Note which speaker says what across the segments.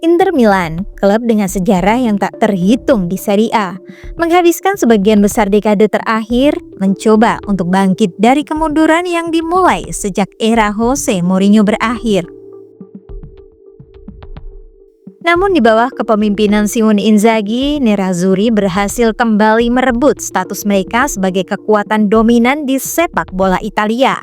Speaker 1: Inter Milan, klub dengan sejarah yang tak terhitung di Serie A, menghabiskan sebagian besar dekade terakhir mencoba untuk bangkit dari kemunduran yang dimulai sejak era Jose Mourinho berakhir. Namun di bawah kepemimpinan Simone Inzaghi, Nerazzurri berhasil kembali merebut status mereka sebagai kekuatan dominan di sepak bola Italia.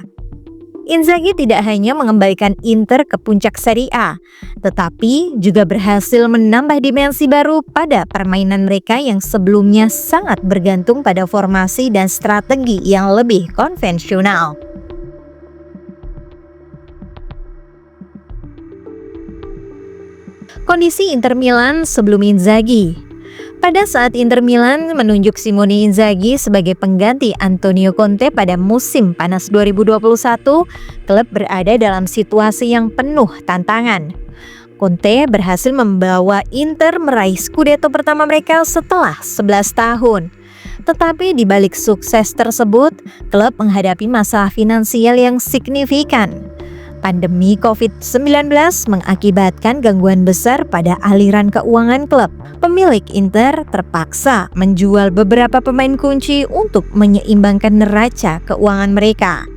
Speaker 1: Inzaghi tidak hanya mengembalikan Inter ke puncak Serie A, tetapi juga berhasil menambah dimensi baru pada permainan mereka yang sebelumnya sangat bergantung pada formasi dan strategi yang lebih konvensional. Kondisi Inter Milan sebelum Inzaghi. Pada saat Inter Milan menunjuk Simone Inzaghi sebagai pengganti Antonio Conte pada musim panas 2021, klub berada dalam situasi yang penuh tantangan. Conte berhasil membawa Inter meraih Scudetto pertama mereka setelah 11 tahun. Tetapi di balik sukses tersebut, klub menghadapi masalah finansial yang signifikan. Pandemi COVID-19 mengakibatkan gangguan besar pada aliran keuangan klub. Pemilik Inter terpaksa menjual beberapa pemain kunci untuk menyeimbangkan neraca keuangan mereka.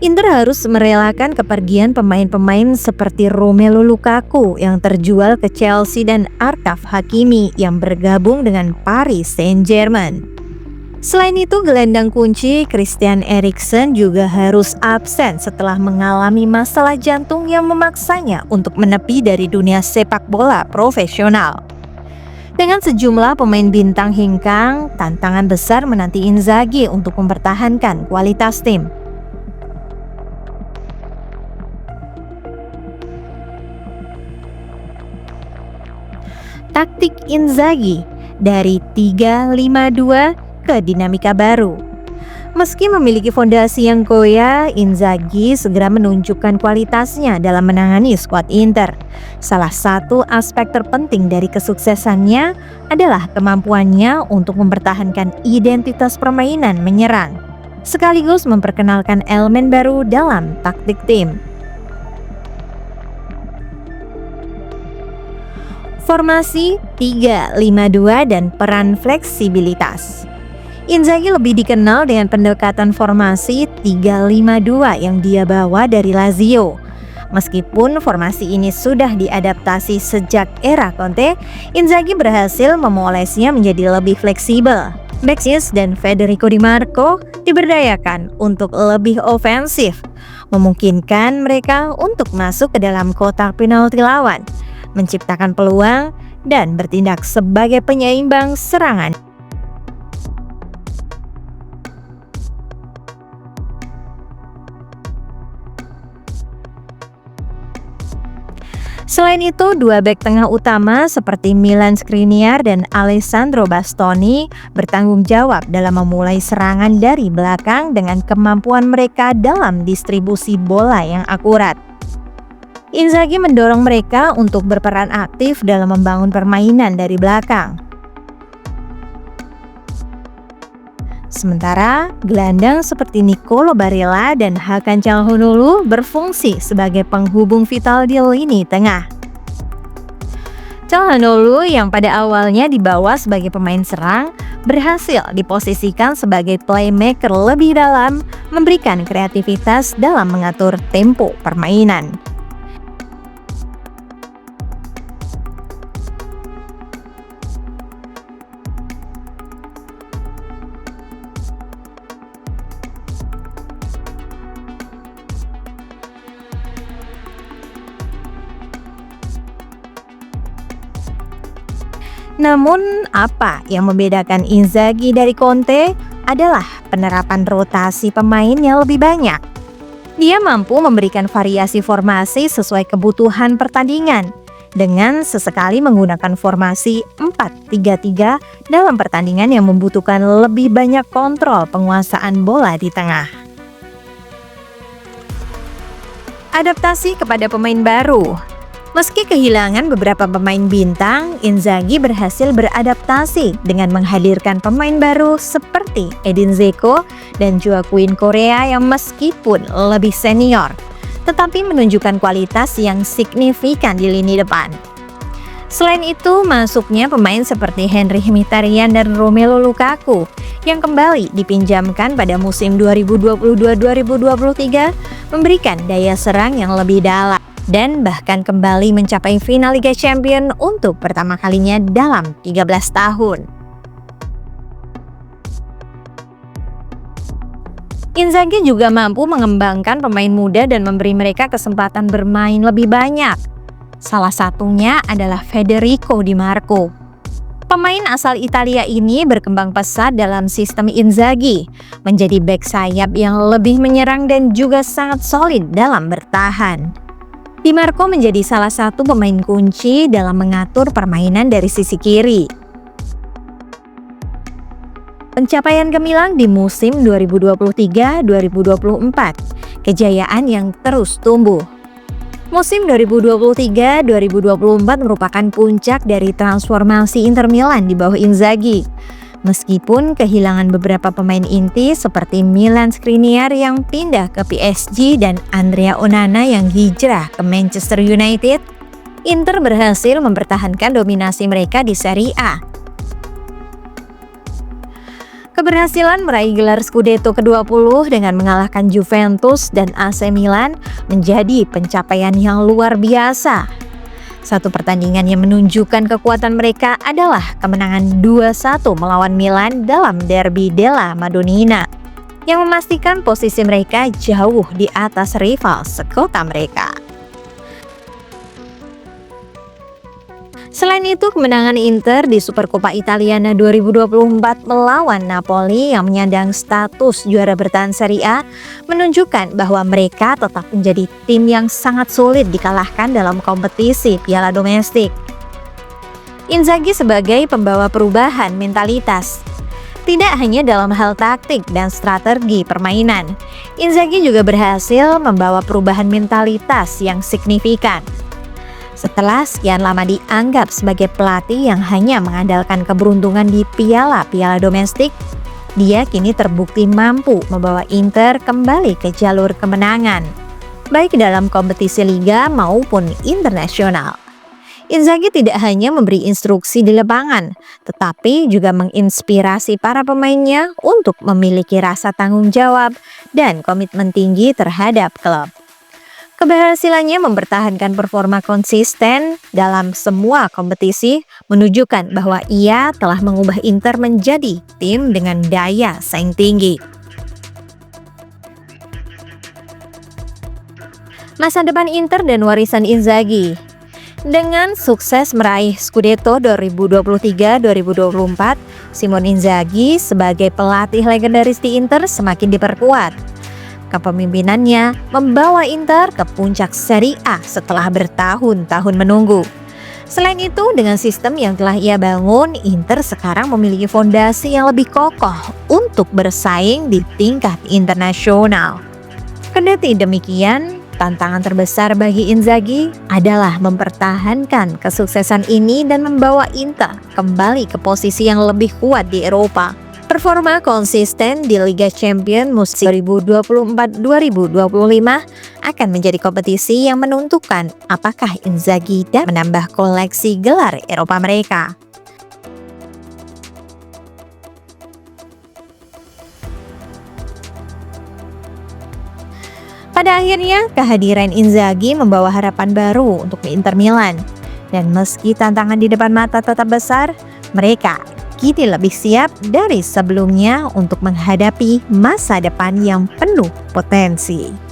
Speaker 1: Inter harus merelakan kepergian pemain-pemain seperti Romelu Lukaku yang terjual ke Chelsea dan Achraf Hakimi yang bergabung dengan Paris Saint-Germain. Selain itu, gelandang kunci Christian Eriksen juga harus absen setelah mengalami masalah jantung yang memaksanya untuk menepi dari dunia sepak bola profesional. Dengan sejumlah pemain bintang hengkang, tantangan besar menanti Inzaghi untuk mempertahankan kualitas tim. Taktik Inzaghi dari 3-5-2 ke dinamika baru. Meski memiliki fondasi yang koya, Inzaghi segera menunjukkan kualitasnya dalam menangani skuad Inter. Salah satu aspek terpenting dari kesuksesannya adalah kemampuannya untuk mempertahankan identitas permainan menyerang, sekaligus memperkenalkan elemen baru dalam taktik tim. Formasi 3-5-2 dan peran fleksibilitas. Inzaghi lebih dikenal dengan pendekatan formasi 3-5-2 yang dia bawa dari Lazio. Meskipun formasi ini sudah diadaptasi sejak era Conte, Inzaghi berhasil memolesnya menjadi lebih fleksibel. Bexius dan Federico Di Marco diberdayakan untuk lebih ofensif, memungkinkan mereka untuk masuk ke dalam kotak penalti lawan, menciptakan peluang, dan bertindak sebagai penyeimbang serangan. Selain itu, dua bek tengah utama seperti Milan Skriniar dan Alessandro Bastoni bertanggung jawab dalam memulai serangan dari belakang dengan kemampuan mereka dalam distribusi bola yang akurat. Inzaghi mendorong mereka untuk berperan aktif dalam membangun permainan dari belakang. Sementara, gelandang seperti Nicolo Barella dan Hakan Calhanoglu berfungsi sebagai penghubung vital di lini tengah. Calhanoglu yang pada awalnya dibawa sebagai pemain serang, berhasil diposisikan sebagai playmaker lebih dalam, memberikan kreativitas dalam mengatur tempo permainan. Namun, apa yang membedakan Inzaghi dari Conte adalah penerapan rotasi pemain yang lebih banyak. Dia mampu memberikan variasi formasi sesuai kebutuhan pertandingan, dengan sesekali menggunakan formasi 4-3-3 dalam pertandingan yang membutuhkan lebih banyak kontrol penguasaan bola di tengah. Adaptasi kepada pemain baru. Meski kehilangan beberapa pemain bintang, Inzaghi berhasil beradaptasi dengan menghadirkan pemain baru seperti Edin Dzeko dan Joaquin Correa yang meskipun lebih senior, tetapi menunjukkan kualitas yang signifikan di lini depan. Selain itu, masuknya pemain seperti Henry Mkhitaryan dan Romelu Lukaku yang kembali dipinjamkan pada musim 2022-2023 memberikan daya serang yang lebih dalam dan bahkan kembali mencapai final Liga Champions untuk pertama kalinya dalam 13 tahun. Inzaghi juga mampu mengembangkan pemain muda dan memberi mereka kesempatan bermain lebih banyak. Salah satunya adalah Federico Di Marco. Pemain asal Italia ini berkembang pesat dalam sistem Inzaghi, menjadi bek sayap yang lebih menyerang dan juga sangat solid dalam bertahan. Di Marco menjadi salah satu pemain kunci dalam mengatur permainan dari sisi kiri. Pencapaian gemilang di musim 2023-2024, kejayaan yang terus tumbuh. Musim 2023-2024 merupakan puncak dari transformasi Inter Milan di bawah Inzaghi. Meskipun kehilangan beberapa pemain inti seperti Milan Skriniar yang pindah ke PSG dan Andrea Onana yang hijrah ke Manchester United, Inter berhasil mempertahankan dominasi mereka di Serie A. Keberhasilan meraih gelar Scudetto ke-20 dengan mengalahkan Juventus dan AC Milan menjadi pencapaian yang luar biasa. Satu pertandingan yang menunjukkan kekuatan mereka adalah kemenangan 2-1 melawan Milan dalam Derby della Madonnina, yang memastikan posisi mereka jauh di atas rival sekota mereka. Selain itu, kemenangan Inter di Supercoppa Italiana 2024 melawan Napoli yang menyandang status juara bertahan Serie A menunjukkan bahwa mereka tetap menjadi tim yang sangat sulit dikalahkan dalam kompetisi piala domestik. Inzaghi sebagai pembawa perubahan mentalitas. Tidak hanya dalam hal taktik dan strategi permainan, Inzaghi juga berhasil membawa perubahan mentalitas yang signifikan. Setelah sekian lama dianggap sebagai pelatih yang hanya mengandalkan keberuntungan di piala-piala domestik, dia kini terbukti mampu membawa Inter kembali ke jalur kemenangan, baik dalam kompetisi liga maupun internasional. Inzaghi tidak hanya memberi instruksi di lapangan, tetapi juga menginspirasi para pemainnya untuk memiliki rasa tanggung jawab dan komitmen tinggi terhadap klub. Keberhasilannya mempertahankan performa konsisten dalam semua kompetisi menunjukkan bahwa ia telah mengubah Inter menjadi tim dengan daya saing tinggi. Masa depan Inter dan warisan Inzaghi. Dengan sukses meraih Scudetto 2023-2024, Simone Inzaghi sebagai pelatih legendaris di Inter semakin diperkuat. Kepemimpinannya membawa Inter ke puncak Serie A setelah bertahun-tahun menunggu. Selain itu, dengan sistem yang telah ia bangun, Inter sekarang memiliki fondasi yang lebih kokoh untuk bersaing di tingkat internasional. Kendati demikian, tantangan terbesar bagi Inzaghi adalah mempertahankan kesuksesan ini dan membawa Inter kembali ke posisi yang lebih kuat di Eropa. Performa konsisten di Liga Champions musim 2024-2025 akan menjadi kompetisi yang menentukan apakah Inzaghi dapat menambah koleksi gelar Eropa mereka. Pada akhirnya, kehadiran Inzaghi membawa harapan baru untuk Inter Milan. Dan meski tantangan di depan mata tetap besar, mereka kini lebih siap dari sebelumnya untuk menghadapi masa depan yang penuh potensi.